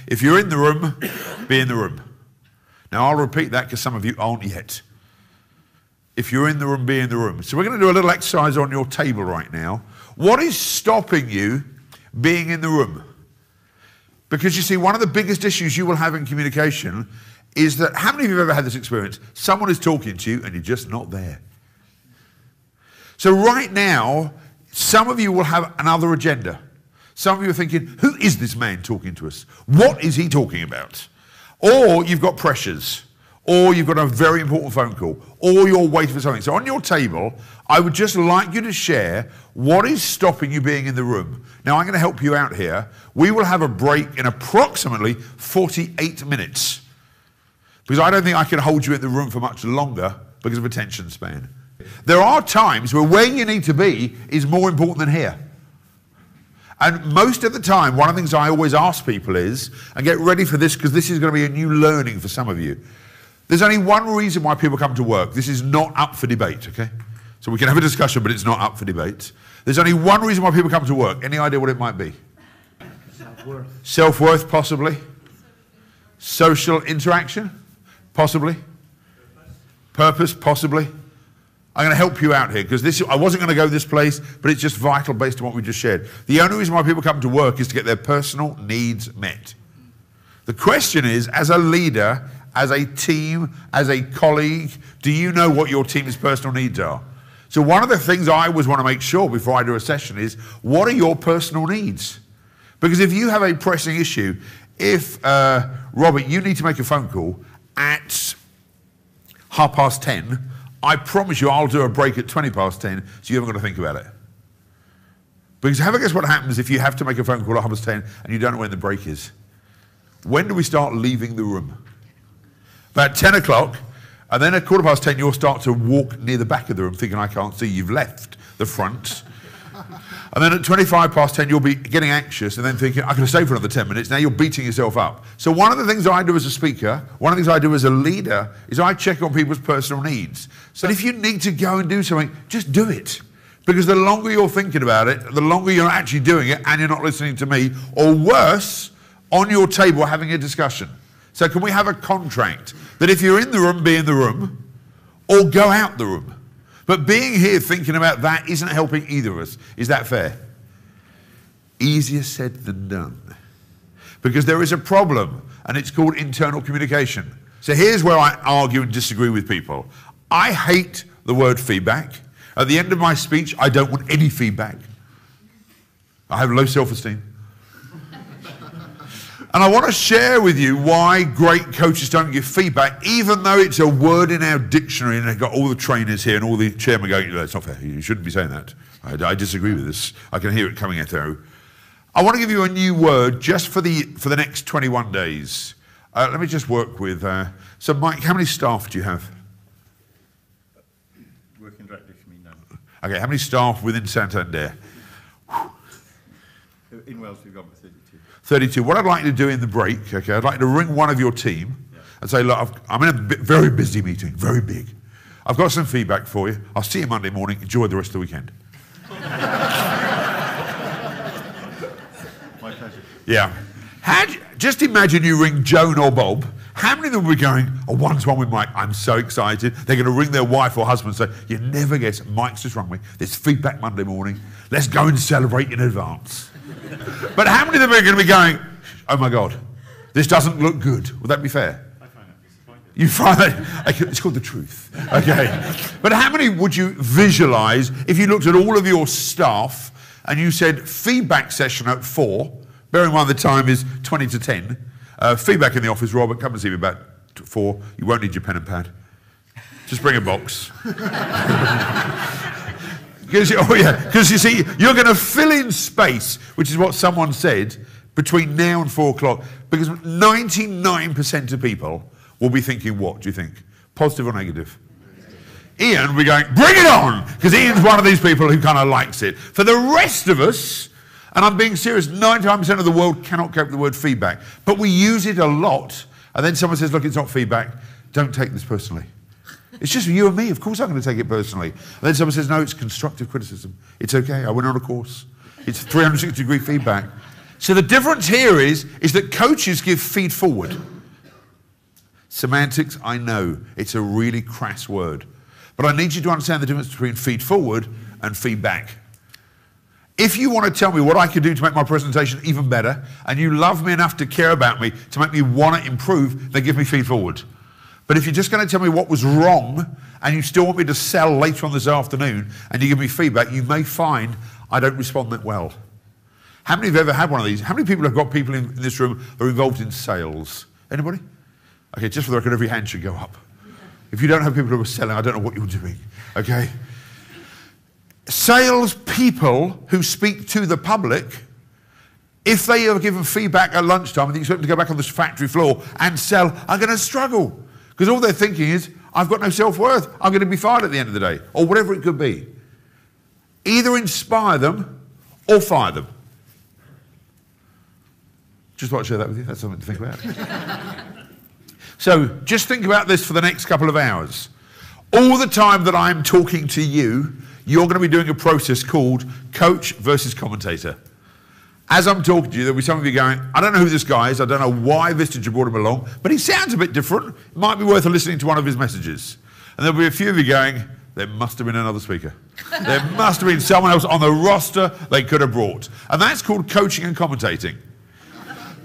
If you're in the room, be in the room. Now, I'll repeat that because some of you aren't yet. If you're in the room, be in the room. So we're going to do a little exercise on your table right now. What is stopping you being in the room? Because you see, one of the biggest issues you will have in communication is that, how many of you have ever had this experience? Someone is talking to you and you're just not there. So right now, some of you will have another agenda. Some of you are thinking, who is this man talking to us? What is he talking about? Or you've got pressures, or you've got a very important phone call, or you're waiting for something. So on your table, I would just like you to share what is stopping you being in the room. Now, I'm going to help you out here. We will have a break in approximately 48 minutes. Because I don't think I can hold you in the room for much longer because of attention span. There are times where you need to be is more important than here. And most of the time, one of the things I always ask people is, and get ready for this because this is going to be a new learning for some of you, there's only one reason why people come to work. This is not up for debate, okay? So we can have a discussion, but it's not up for debate. There's only one reason why people come to work. Any idea what it might be? Self-worth. Self-worth, possibly. Social interaction, possibly. Purpose, possibly. I'm going to help you out here because I wasn't going to go this place, but it's just vital based on what we just shared. The only reason why people come to work is to get their personal needs met. The question is, as a leader, as a team, as a colleague, do you know what your team's personal needs are? So one of the things I always want to make sure before I do a session is, what are your personal needs? Because if you have a pressing issue, if, Robert, you need to make a phone call at 10:30, I promise you I'll do a break at 10:20, so you haven't got to think about it. Because have a guess what happens if you have to make a phone call at 10:30 and you don't know when the break is. When do we start leaving the room? About 10 o'clock, and then at 10:15 you'll start to walk near the back of the room thinking, I can't see, you've left the front. And then at 10:25 you'll be getting anxious and then thinking, I could have stayed for another 10 minutes. Now you're beating yourself up. So one of the things I do as a speaker, one of the things I do as a leader, is I check on people's personal needs. So if you need to go and do something, just do it. Because the longer you're thinking about it, the longer you're actually doing it and you're not listening to me, or worse, on your table having a discussion. So can we have a contract that if you're in the room, be in the room, or go out the room? But being here thinking about that isn't helping either of us. Is that fair? Easier said than done. Because there is a problem, and it's called internal communication. So here's where I argue and disagree with people. I hate the word feedback. At the end of my speech, I don't want any feedback. I have low self-esteem. And I want to share with you why great coaches don't give feedback, even though it's a word in our dictionary and they've got all the trainers here and all the chairmen going, that's not fair, you shouldn't be saying that. I disagree with this. I can hear it coming out there. I want to give you a new word just for the next 21 days. Let me just work with, so Mike, how many staff do you have? Working directly for me now. Okay, how many staff within Santander? In Wales we've got 32. 32. What I'd like you to do in the break, okay, I'd like to ring one of your team and say, look, I'm in a very busy meeting, very big. I've got some feedback for you. I'll see you Monday morning. Enjoy the rest of the weekend. My pleasure. Yeah. Just imagine you ring Joan or Bob. How many of them will be going, oh, one's one with Mike, I'm so excited. They're going to ring their wife or husband and say, you never guess, Mike's just rung me. There's feedback Monday morning. Let's go and celebrate in advance. But how many of them are going to be going, oh my God, this doesn't look good? Would that be fair? I find that disappointing. You find that, it's called the truth, okay? But how many would you visualise if you looked at all of your staff and you said feedback session at 4, bearing in mind the time is 20 to 10, feedback in the office, Robert, come and see me about 4, you won't need your pen and pad. Just bring a box. Because you see, you're going to fill in space, which is what someone said, between now and 4 o'clock, because 99% of people will be thinking, what do you think? Positive or negative? Ian will be going, bring it on! Because Ian's one of these people who kind of likes it. For the rest of us, and I'm being serious, 99% of the world cannot cope with the word feedback, but we use it a lot, and then someone says, look, it's not feedback, don't take this personally. It's just you and me. Of course I'm going to take it personally. And then someone says, no, it's constructive criticism. It's okay. I went on a course. It's 360-degree feedback. So the difference here is that coaches give feed forward. Semantics, I know, it's a really crass word. But I need you to understand the difference between feed forward and feedback. If you want to tell me what I could do to make my presentation even better, and you love me enough to care about me, to make me want to improve, then give me feed forward. But if you're just going to tell me what was wrong, and you still want me to sell later on this afternoon, and you give me feedback, you may find I don't respond that well. How many have ever had one of these? How many people have got people in this room who are involved in sales? Anybody? Okay, just for the record, every hand should go up. If you don't have people who are selling, I don't know what you're doing, okay? Sales people who speak to the public, if they are given feedback at lunchtime and they expect them to go back on the factory floor and sell, are going to struggle. Because all they're thinking is, I've got no self-worth. I'm going to be fired at the end of the day, or whatever it could be. Either inspire them or fire them. Just thought I'd share that with you. That's something to think about. So just think about this for the next couple of hours. All the time that I'm talking to you, you're going to be doing a process called coach versus commentator. As I'm talking to you, there'll be some of you going, I don't know who this guy is, I don't know why Vistage brought him along, but he sounds a bit different. It might be worth listening to one of his messages. And there'll be a few of you going, there must have been another speaker. There must have been someone else on the roster they could have brought. And that's called coaching and commentating.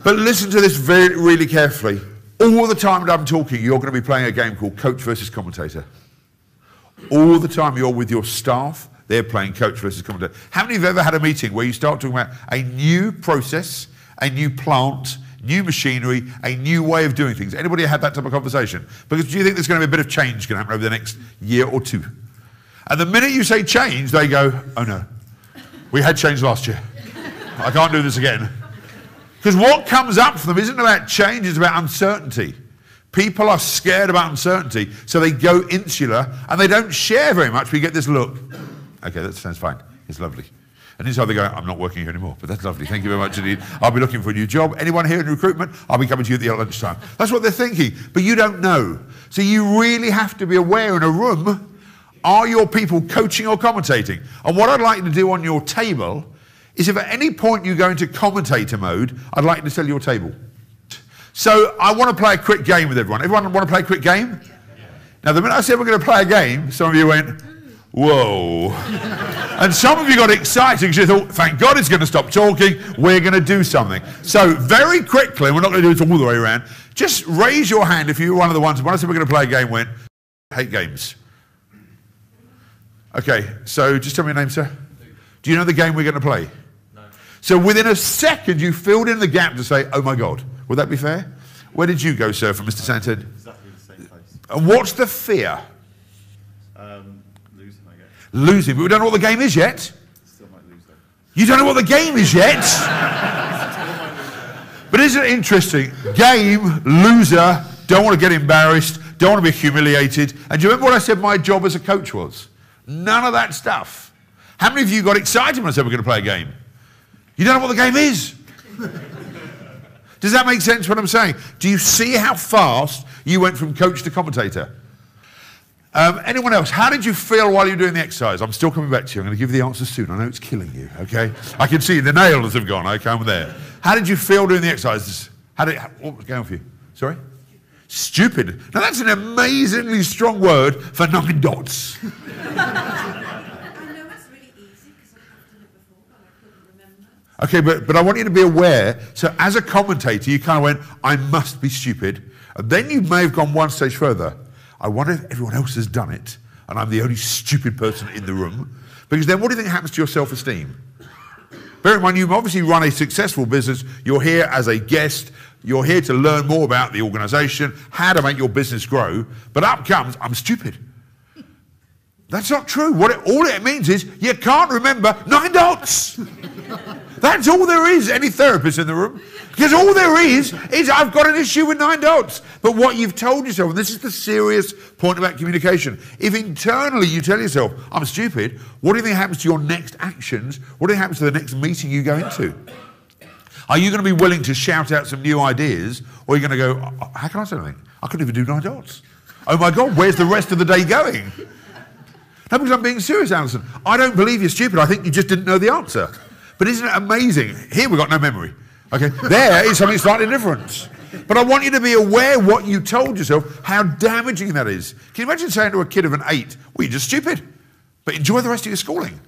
But listen to this really carefully. All the time that I'm talking, you're going to be playing a game called coach versus commentator. All the time you're with your staff, they're playing coach versus commentator. How many of you have ever had a meeting where you start talking about a new process, a new plant, new machinery, a new way of doing things? Anybody had that type of conversation? Because do you think there's going to be a bit of change going to happen over the next year or two? And the minute you say change, they go, oh no, we had change last year. I can't do this again. Because what comes up for them isn't about change, it's about uncertainty. People are scared about uncertainty, so they go insular and they don't share very much, but you get this look. Okay, that sounds fine. It's lovely. And inside they go, I'm not working here anymore, but that's lovely. Thank you very much indeed. I'll be looking for a new job. Anyone here in recruitment? I'll be coming to you at the lunchtime. That's what they're thinking, but you don't know. So you really have to be aware in a room, are your people coaching or commentating? And what I'd like you to do on your table is if at any point you go into commentator mode, I'd like you to tell your table. So I want to play a quick game with everyone. Everyone want to play a quick game? Yeah. Now the minute I said we're going to play a game, some of you went, whoa. And some of you got excited because you thought, thank God it's going to stop talking, we're going to do something. So very quickly, we're not going to do it all the way around, just raise your hand if you were one of the ones, when I said we're going to play a game, went, hate games. Okay, so just tell me your name, sir. Do you know the game we're going to play? No. So within a second, you filled in the gap to say, oh my God. Would that be fair? Where did you go, sir, from Mr. Santed? Exactly the same place. And what's the fear? Losing, I guess. Losing, but we don't know what the game is yet. Still might lose, though. You don't know what the game is yet? But isn't it interesting? Game, loser, don't want to get embarrassed, don't want to be humiliated. And do you remember what I said my job as a coach was? None of that stuff. How many of you got excited when I said we're going to play a game? You don't know what the game is. Does that make sense what I'm saying? Do you see how fast you went from coach to commentator? Anyone else? How did you feel while you were doing the exercise? I'm still coming back to you. I'm going to give you the answers soon. I know it's killing you, okay? I can see the nails have gone. Okay, I'm there. How did you feel doing the exercises? What was going on for you? Sorry? Stupid. Now that's an amazingly strong word for 9 dots. Okay, but I want you to be aware, so as a commentator, you kind of went, I must be stupid. And then you may have gone one stage further. I wonder if everyone else has done it, and I'm the only stupid person in the room. Because then what do you think happens to your self-esteem? Bear in mind, you obviously run a successful business. You're here as a guest. You're here to learn more about the organisation, how to make your business grow. But up comes, I'm stupid. That's not true. All it means is you can't remember 9 dots. That's all there is, any therapist in the room. Because all there is I've got an issue with 9 dots. But what you've told yourself, and this is the serious point about communication, if internally you tell yourself, I'm stupid, what do you think happens to your next actions? What do you think happens to the next meeting you go into? Are you going to be willing to shout out some new ideas, or are you going to go, how can I say anything? I couldn't even do 9 dots. Oh my God, where's the rest of the day going? No, because I'm being serious, Alison. I don't believe you're stupid. I think you just didn't know the answer. But isn't it amazing? Here we've got no memory. Okay, there is something slightly different. But I want you to be aware what you told yourself, how damaging that is. Can you imagine saying to a kid of an 8, well, you're just stupid, but enjoy the rest of your schooling?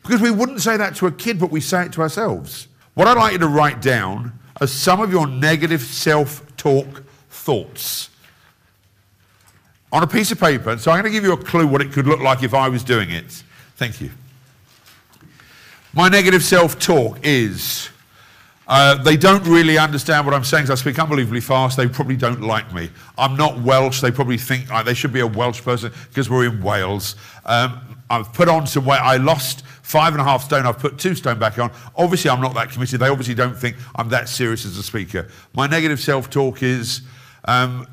Because we wouldn't say that to a kid, but we say it to ourselves. What I'd like you to write down are some of your negative self-talk thoughts on a piece of paper. So I'm going to give you a clue what it could look like if I was doing it. Thank you. My negative self-talk is, they don't really understand what I'm saying, so I speak unbelievably fast. They probably don't like me. I'm not Welsh. They probably think they should be a Welsh person because we're in Wales. I've put on some weight. I lost 5.5 stone. I've put 2 stone back on. Obviously, I'm not that committed. They obviously don't think I'm that serious as a speaker. My negative self-talk is, I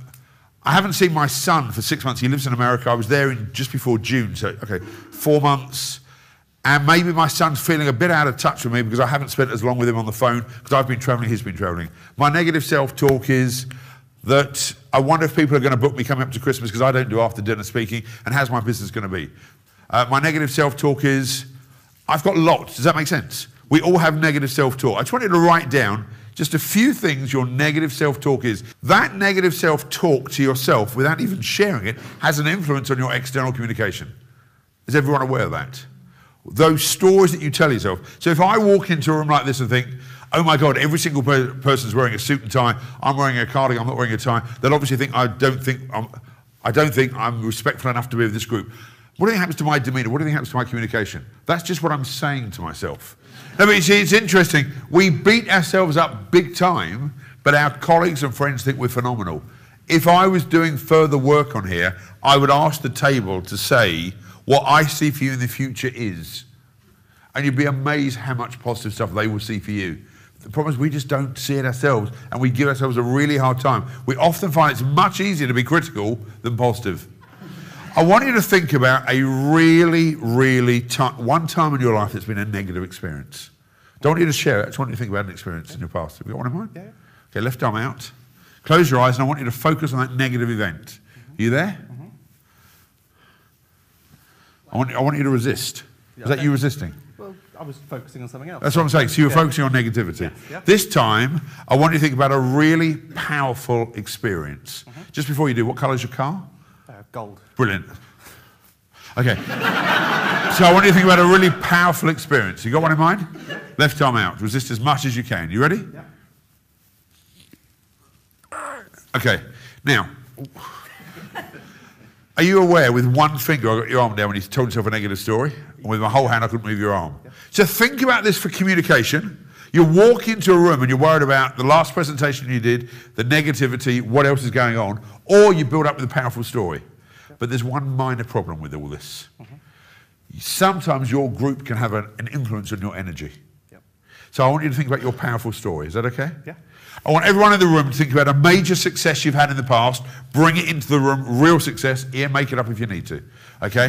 haven't seen my son for 6 months. He lives in America. I was there just before June, so, okay, 4 months. And maybe my son's feeling a bit out of touch with me because I haven't spent as long with him on the phone because I've been travelling, he's been travelling. My negative self-talk is that I wonder if people are going to book me coming up to Christmas because I don't do after dinner speaking, and how's my business going to be? My negative self-talk is, I've got lots. Does that make sense? We all have negative self-talk. I just want you to write down just a few things your negative self-talk is. That negative self-talk to yourself, without even sharing it, has an influence on your external communication. Is everyone aware of that? Those stories that you tell yourself. So if I walk into a room like this and think, oh my God, every single person's wearing a suit and tie, I'm wearing a cardigan, I'm not wearing a tie, they'll obviously think I don't think I'm respectful enough to be with this group. What do you think happens to my demeanour? What do you think happens to my communication? That's just what I'm saying to myself. No, but you see, it's interesting. We beat ourselves up big time, but our colleagues and friends think we're phenomenal. If I was doing further work on here, I would ask the table to say what I see for you in the future is. And you'd be amazed how much positive stuff they will see for you. The problem is we just don't see it ourselves, and we give ourselves a really hard time. We often find it's much easier to be critical than positive. I want you to think about a really, one time in your life that's been a negative experience. Don't want you to share it. I just want you to think about an experience in your past. Have you got one in mind? Yeah. Okay, left arm out. Close your eyes, and I want you to focus on that negative event. Are you there? I want you to resist. Yeah, Is that you resisting? Well, I was focusing on something else. That's what I'm saying. So you were focusing on negativity. Yes, yeah. This time, I want you to think about a really powerful experience. Just before you do, what colour is your car? Gold. Brilliant. Okay. So I want you to think about a really powerful experience. You got one in mind? Yeah. Left arm out. Resist as much as you can. You ready? Yeah. Okay. Now, are you aware with one finger I got your arm down when you told yourself a negative story? And with my whole hand I couldn't move your arm. Yeah. So think about this for communication. You walk into a room and you're worried about the last presentation you did, the negativity, what else is going on, or you build up with a powerful story. But there's one minor problem with all this. Sometimes your group can have an influence on your energy. Yep. So I want you to think about your powerful story. Is that okay? Yeah. I want everyone in the room to think about a major success you've had in the past, bring it into the room, real success, make it up if you need to, okay?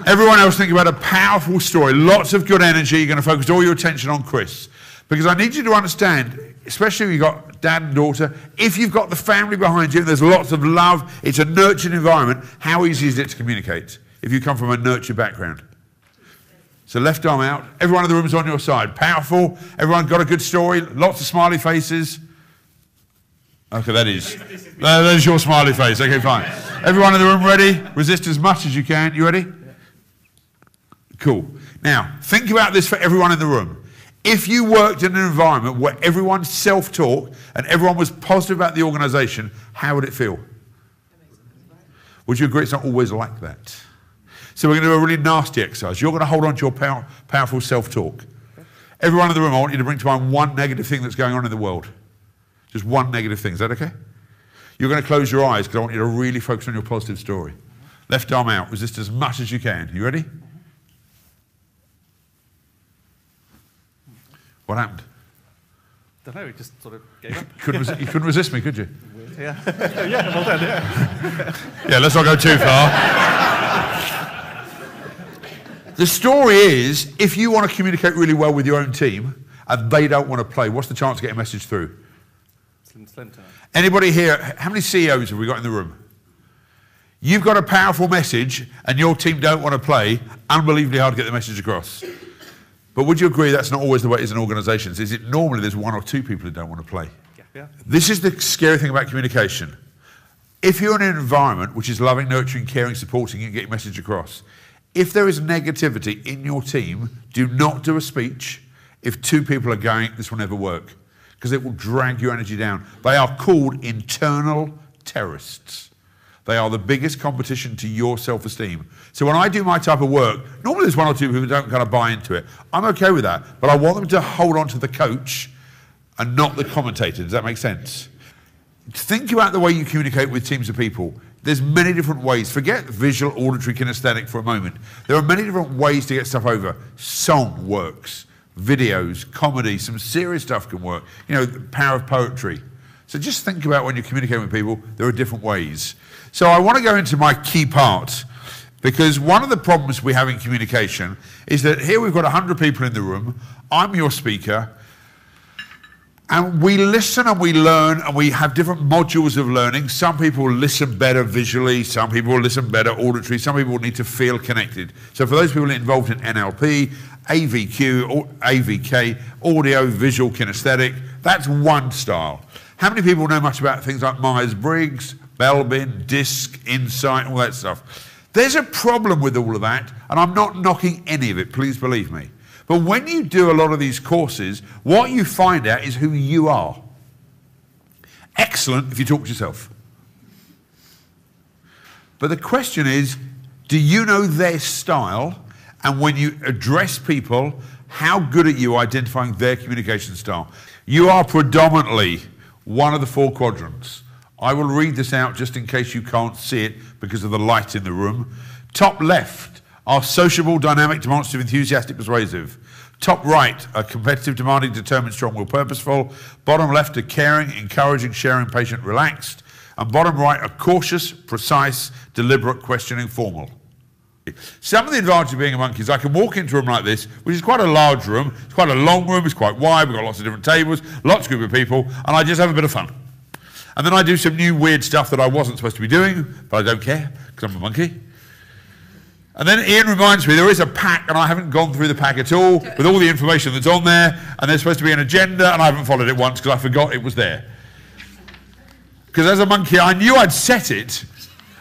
Everyone else think about a powerful story, lots of good energy, you're going to focus all your attention on Chris. Because I need you to understand, especially if you've got dad and daughter, if you've got the family behind you and there's lots of love, it's a nurtured environment, how easy is it to communicate if you come from a nurtured background? So left arm out, everyone in the room is on your side. Powerful, everyone got a good story, lots of smiley faces. Okay, that is your smiley face, okay, fine. Everyone in the room ready? Resist as much as you can. You ready? Cool. Now, think about this for everyone in the room. If you worked in an environment where everyone self-talked and everyone was positive about the organisation, how would it feel? Would you agree it's not always like that? So we're going to do a really nasty exercise. You're going to hold on to your powerful self-talk. Everyone in the room, I want you to bring to mind one negative thing that's going on in the world. Just one negative thing. Is that okay? You're going to close your eyes because I want you to really focus on your positive story. Left arm out. Resist as much as you can. You ready? What happened? I don't know, it just sort of gave up. You couldn't resist me, could you? Weird, yeah. Yeah, well done, yeah. Yeah, let's not go too far. The story is, if you want to communicate really well with your own team and they don't want to play, what's the chance of getting a message through? Slim to Anybody here, how many CEOs have we got in the room? You've got a powerful message and your team don't want to play, unbelievably hard to get the message across. But would you agree that's not always the way it is in organisations? Is it normally there's one or two people who don't want to play? Yeah. This is the scary thing about communication. If you're in an environment which is loving, nurturing, caring, supporting, you can get your message across. If there is negativity in your team, do not do a speech if two people are going, this will never work, because it will drag your energy down. They are called internal terrorists. They are the biggest competition to your self-esteem. So when I do my type of work, normally there's one or two people who don't kind of buy into it. I'm okay with that, but I want them to hold on to the coach and not the commentator. Does that make sense? Think about the way you communicate with teams of people. There's many different ways. Forget visual, auditory, kinesthetic for a moment. There are many different ways to get stuff over. Song works, videos, comedy, some serious stuff can work. You know, the power of poetry. So just think about when you're communicating with people, there are different ways. So I want to go into my key part, because one of the problems we have in communication is that here we've got 100 people in the room, I'm your speaker, and we listen and we learn and we have different modules of learning. Some people listen better visually, some people listen better auditory, some people need to feel connected. So for those people involved in NLP, AVQ, or AVK, audio, visual, kinesthetic, that's one style. How many people know much about things like Myers-Briggs, Belbin, DISC, Insight, all that stuff? There's a problem with all of that, and I'm not knocking any of it, please believe me. But when you do a lot of these courses, what you find out is who you are. Excellent if you talk to yourself. But the question is, do you know their style? And when you address people, how good are you identifying their communication style? You are predominantly one of the four quadrants. I will read this out just in case you can't see it because of the light in the room. Top left are sociable, dynamic, demonstrative, enthusiastic, persuasive. Top right are competitive, demanding, determined, strong-willed, purposeful. Bottom left are caring, encouraging, sharing, patient, relaxed. And bottom right are cautious, precise, deliberate, questioning, formal. Some of the advantage of being a monkey is I can walk into a room like this, which is quite a large room, it's quite a long room, it's quite wide, we've got lots of different tables, lots of group of people, and I just have a bit of fun. And then I do some new weird stuff that I wasn't supposed to be doing, but I don't care, because I'm a monkey. And then Ian reminds me there is a pack, and I haven't gone through the pack at all, with all the information that's on there, and there's supposed to be an agenda, and I haven't followed it once because I forgot it was there. Because as a monkey, I knew I'd set it,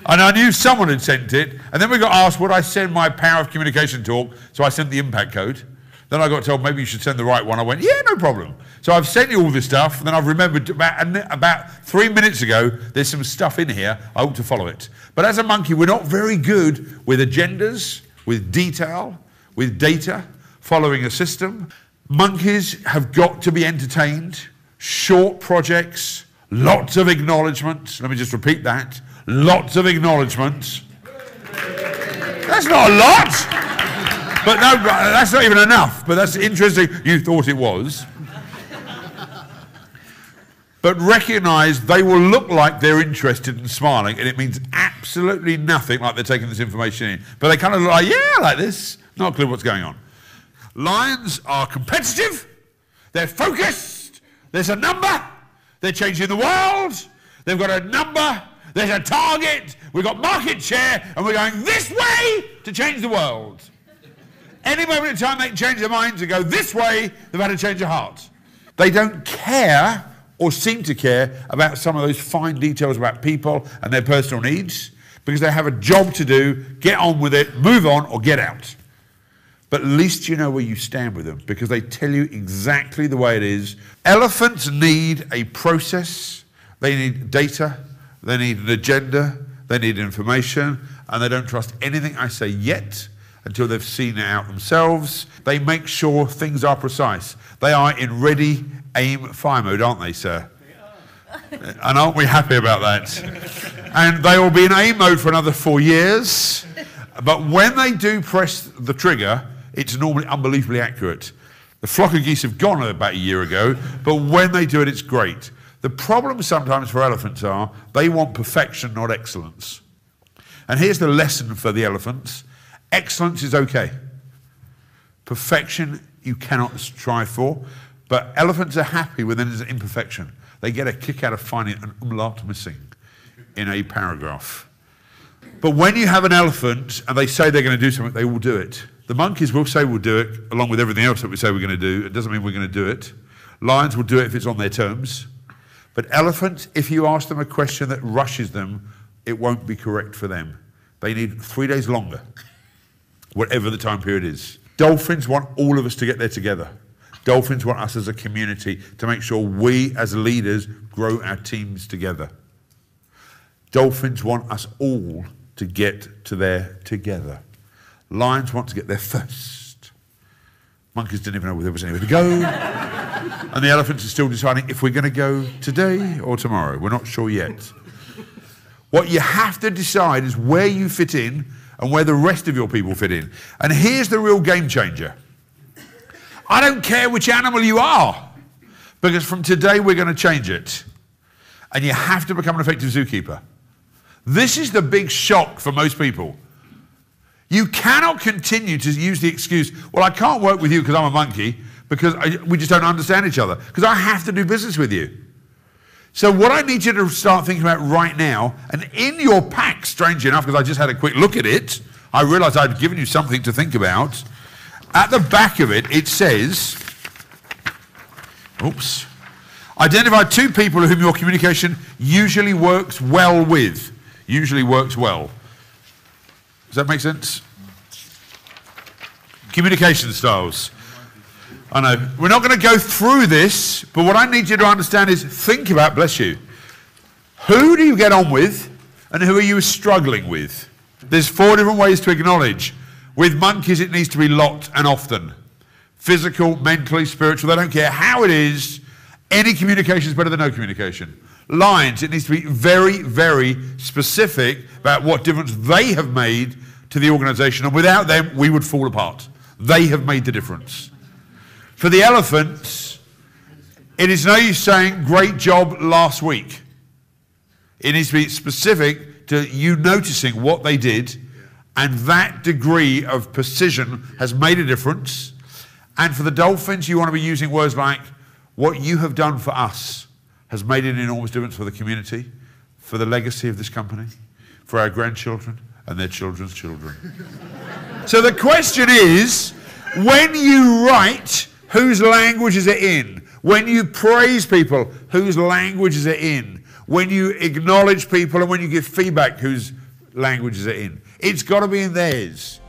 and I knew someone had sent it, and then we got asked, would I send my power of communication talk? So I sent the impact code. Then I got told, maybe you should send the right one. I went, yeah, no problem. So I've sent you all this stuff, and then I've remembered about 3 minutes ago, there's some stuff in here, I ought to follow it. But as a monkey, we're not very good with agendas, with detail, with data, following a system. Monkeys have got to be entertained, short projects, lots of acknowledgements. Let me just repeat that. Lots of acknowledgements. That's not a lot. But no, that's not even enough. But that's interesting. You thought it was. But recognise they will look like they're interested and smiling, and it means absolutely nothing like they're taking this information in. But they kind of look like, yeah, like this. Not a clue what's going on. Lions are competitive. They're focused. There's a number. They're changing the world. They've got a number. There's a target. We've got market share, and we're going this way to change the world. Any moment in time they can change their minds and go this way, they've had to change their heart. They don't care or seem to care about some of those fine details about people and their personal needs because they have a job to do, get on with it, move on or get out. But at least you know where you stand with them because they tell you exactly the way it is. Elephants need a process, they need data, they need an agenda, they need information, and they don't trust anything I say yet until they've seen it out themselves. They make sure things are precise. They are in ready, aim, fire mode, aren't they, sir? And aren't we happy about that? And they will be in aim mode for another 4 years. But when they do press the trigger, it's normally unbelievably accurate. The flock of geese have gone about a year ago, but when they do it, it's great. The problem sometimes for elephants are they want perfection, not excellence. And here's the lesson for the elephants. Excellence is okay. Perfection you cannot strive for, but elephants are happy when there's an imperfection. They get a kick out of finding an umlaut missing in a paragraph. But when you have an elephant and they say they're going to do something, they will do it. The monkeys will say we'll do it, along with everything else that we say we're going to do. It doesn't mean we're going to do it. Lions will do it if it's on their terms. But elephants, if you ask them a question that rushes them, it won't be correct for them. They need 3 days longer, whatever the time period is. Dolphins want all of us to get there together. Dolphins want us as a community to make sure we as leaders grow our teams together. Dolphins want us all to get to there together. Lions want to get there first. Monkeys didn't even know there was anywhere to go. And the elephants are still deciding if we're going to go today or tomorrow. We're not sure yet. What you have to decide is where you fit in and where the rest of your people fit in. And here's the real game changer. I don't care which animal you are, because from today we're going to change it. And you have to become an effective zookeeper. This is the big shock for most people. You cannot continue to use the excuse, well, I can't work with you because I'm a monkey, because we just don't understand each other, because I have to do business with you. So what I need you to start thinking about right now, and in your pack, strangely enough, because I just had a quick look at it, I realized I'd given you something to think about. At the back of it, it says, oops, identify 2 people whom your communication usually works well with. Usually works well. Does that make sense? Communication styles. I know. We're not going to go through this, but what I need you to understand is think about, bless you, who do you get on with and who are you struggling with? There's 4 different ways to acknowledge. With monkeys, it needs to be lot and often. Physical, mentally, spiritual, they don't care how it is. Any communication is better than no communication. Lions, it needs to be very, very specific about what difference they have made to the organisation, and without them, we would fall apart. They have made the difference. For the elephants, it is no use saying, great job last week. It needs to be specific to you noticing what they did, and that degree of precision has made a difference. And for the dolphins, you want to be using words like, what you have done for us has made an enormous difference for the community, for the legacy of this company, for our grandchildren and their children's children. So the question is, when you write, whose language is it in? When you praise people, whose language is it in? When you acknowledge people and when you give feedback, whose language is it in? It's got to be in theirs.